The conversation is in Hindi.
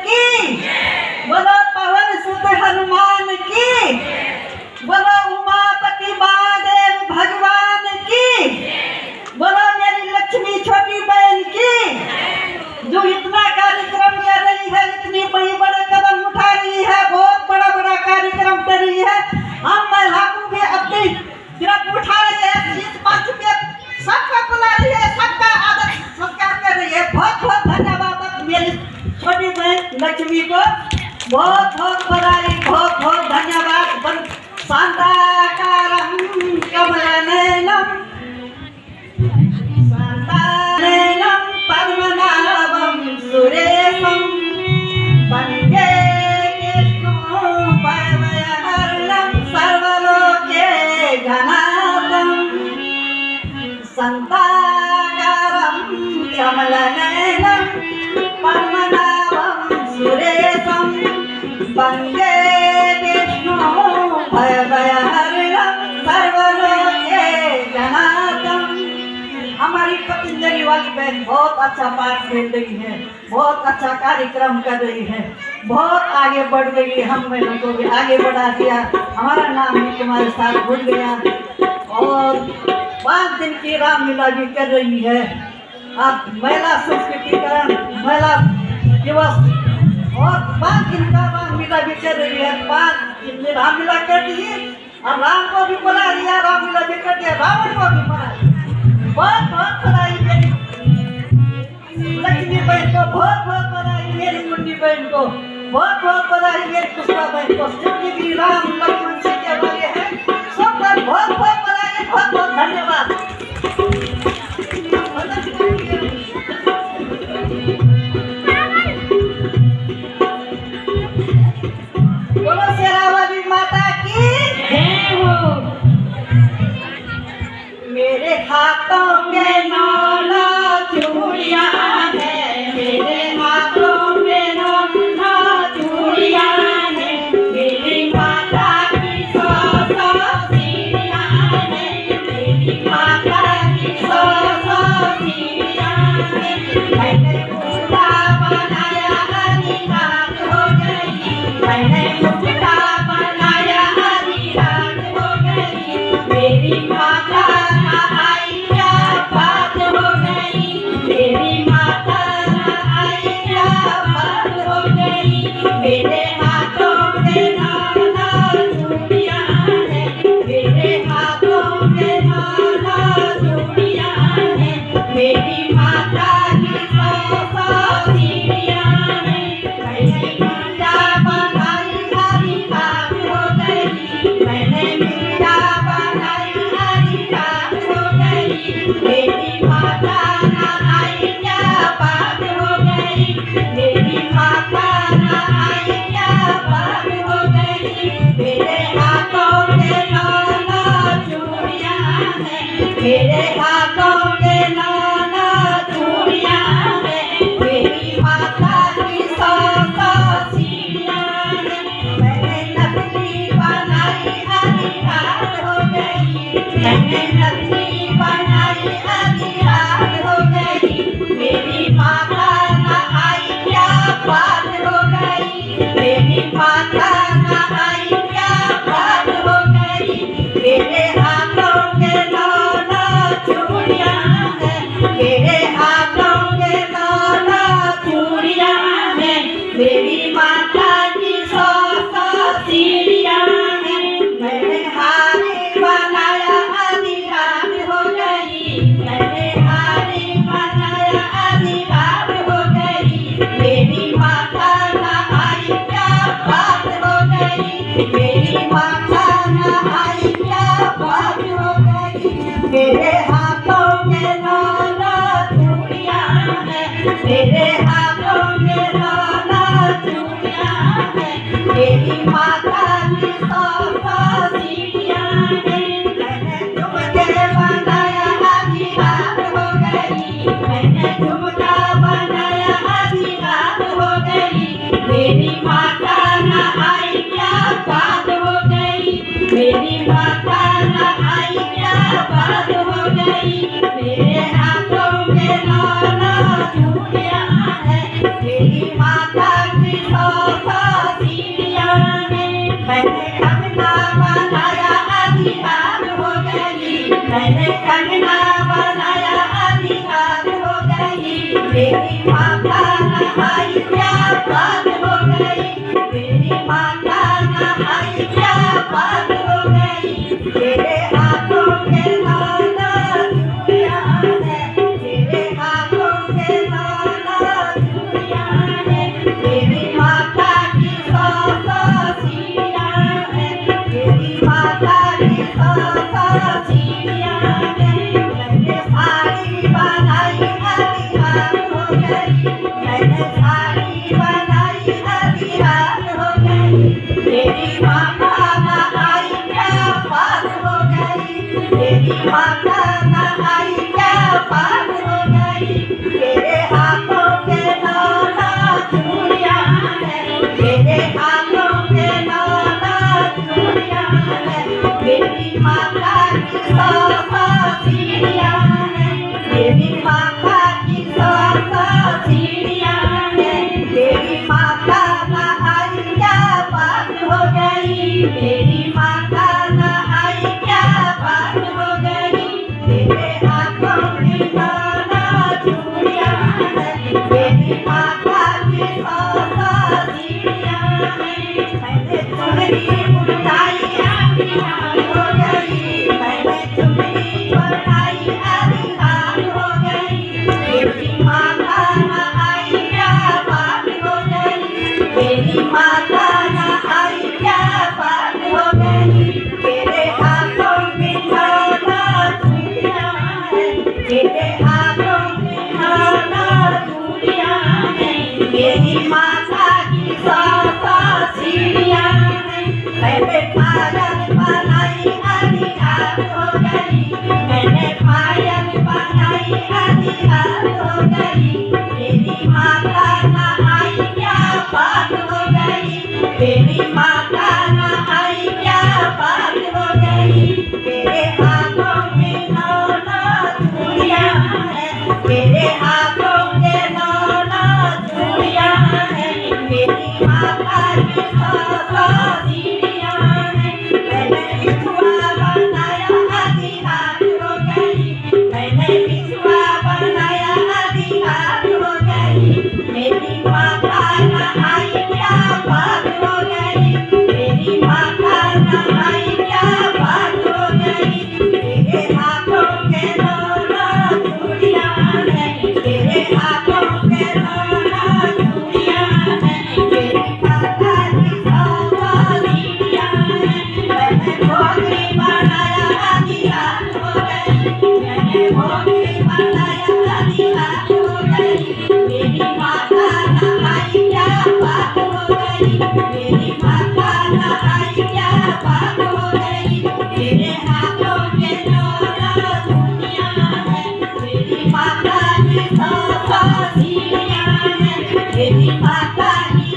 की, बोलो पवन सुत हनुमान की, बोलो उमापति महादेव भगवान की, बोलो मेरी लक्ष्मी छोटी बहन की, जो इतना कार्यक्रम कर रही है, इतनी बड़े कदम उठा रही है, बहुत बड़ा कार्यक्रम कर रही है। हम महिलाओं भी अपनी तरफ उठा रही है, इस मंच पे सबका बुला रही है, सबका आदर सत्कार कर रही है। बहुत धन्यवाद मेरी छोटी बहन लक्ष्मी को, बहुत बधाई, बहुत धन्यवाद। शांताकारं कमलनयनं पद्मनाभं सुरेशं वन्दे कृष्णं भवभयहरणं सर्वलोके गणातं। शांताकारं कमलनयनं पद्मनाभं सुरेशं वन्दे कृष्णं भवभयहरणं सर्वलोके गणातं। हमारी पतंजलि वाली बहन बहुत अच्छा पाठ खेल रही है, बहुत अच्छा कार्यक्रम कर रही है, बहुत आगे बढ़ गई। हम बहनों को भी आगे बढ़ा दिया, हमारा नाम भी तुम्हारे साथ जुड़ गया। और 5 दिन की रामलीला भी कर रही है। अब महिला संस्कृतिकरण, महिला दिवस और 5 दिन का रामलीला भी कर रही है। 5 दिन में रामलीला कर दी और राम को भी बुला लिया, रामलीला भी कर दिया, रावण को भी बुला लिया। बहुत बधाई मेरी लक्ष्मी बहन को, बहुत बधाई मेरी मुन्नी बहन को, बहुत बधाई मेरी पुष्पा बहन को। जितनी भी राम लक्ष्मण सीता वाले हैं सब पर बहुत बधाई, बहुत धन्यवाद। बोलो शेरावाली माता की जय हो। मेरे हाथों में 9 चूड़ियां हैं, मेरे हाथों में 9 चूड़ियां हैं, मेरी माता की 100 सीढ़ियां हैं, मेरी माता की 100 सीढ़ियां हैं। मैंने मुक्ता बनाया आधी रात हो गई, मैंने मुक्ता बनाया आधी रात हो गई, मेरी माता मेरे हाथों में 9 चूड़ियां हैं, मेरे हाथों में 9 चूड़ियां हैं, मेरी माता की 100 सीढ़ियां हैं। मैंने मीरा बनाई आधी रात हो गई, मैंने मीरा बनाई आधी रात हो गई, मेरी माता नहाई क्या बात हो गई, मेरी माता मेरे हाथों में 9 चूड़ियां हैं, मेरे हाथों में 9 चूड़ियां हैं, मेरी माता की 100 सीढ़ियां हैं। मैंने नथनी बनाई आधी रात हो गई, मैंने नथनी बनाई आधी रात हो गई, मेरी माता नहाई क्या बात हो गई, मेरी माता नहाई क्या बात हो गई। मेरे हाथों में 9 चूड़ियां हैं, मेरे हाथों में 9 चूड़ियां हैं, मेरी माता की 100 सीढ़ियां हैं। मैंने हारी बनाया आधी रात हो गई, मैंने हारी बनाया आधी रात हो गई, मेरी माता नहाई क्या बात हो गई, मेरी माता नहाई क्या बात हो गई। मेरे हाथों में 9 चूड़ियां हैं, मेरे हाथों में 9 चूड़ियां हैं, मेरी माता की 100 सीढ़ियां हैं। मैंने झुमके बनाया आधी रात हो गई, मैंने झुमका बनाया आधी रात हो गई, मेरी माता नहाई क्या बात हो गई, मेरी माता नहाई क्या बात हो गई। मेरे हाथों में 9 चूड़ियां हैं, मेरी माता की नहाई क्या बात हो गई, मेरी माता नहाई क्या बात हो गई, तेरे हाथों के लाला चूड़ियां है, तेरे हाथों के लाला चूड़ियां है, तेरी माता की सौ सीढ़ियां है, तेरी माता की सौ सीढ़ियां है, मैंने साड़ी बनाई आधी रात हो गई, मैंने साड़ी बनाई आधी रात हो गई, तेरी माता नहाई क्या बात हो गई, तेरी माता नहाई क्या बात हो गई, तेरे हाथों के लाला चूड़ियां है, तेरे हाथों के लाला चूड़ियां है, तेरी माता की सौ सीढ़ियां है, तेरी माता की सौ सीढ़ियां है, तेरी माता नहाई क्या बात हो गई, तेरी माता नहाई क्या बात हो गई, तेरे हाथों की लाला चूड़ियां है, तेरी माता की सौ सीढ़ियां है, मैंने चुनरी उठाई आधी रात हो गई, मैंने चुनरी बनाई आधी रात हो गई, तेरी माता नहाई क्या बात हो गई, तेरी माता नहाई क्या बात हो गई, तेरे हाथों की लाला चूड़ियां है, तेरे हाथों की लाला चूड़ियां है, तेरी माता की सौ सीढ़ियां है, मैंने पायल बनाई आधी रात हो गई, मैंने पायल बनाई आधी रात हो गई, तेरी माता नहाई क्या बात हो गई, तेरी माता नहाई क्या बात हो गई, तेरे हाथों में लाला चूड़ियां है, तेरे हाथों के लाला चूड़ियां है, तेरी माता की सौ सीढ़ियां है, मैंने बिछुआ बनाया आधी रात हो गई, मैंने बिछुआ बनाया आधी रात हो गई, मेरी माता नहाई क्या बात हो गई, मेरी माता नहाई क्या बात हो गई, तेरे हाथों के लाला चूड़ियां है, तेरे हाथों के लाला चूड़ियां है, तेरी माता की सौ सीढ़ियां है, मैंने भोगी बनाया आधी रात हो गई, मैंने भोगी बनाया आधी रात हो गई, मेरी माता नहाई क्या बात हो गई, मेरी माता नहाई क्या बात हो गई, तेरे हाथों के लाला चूड़ियां है, तेरी माता की सौ सीढ़ियां है, तेरी माता की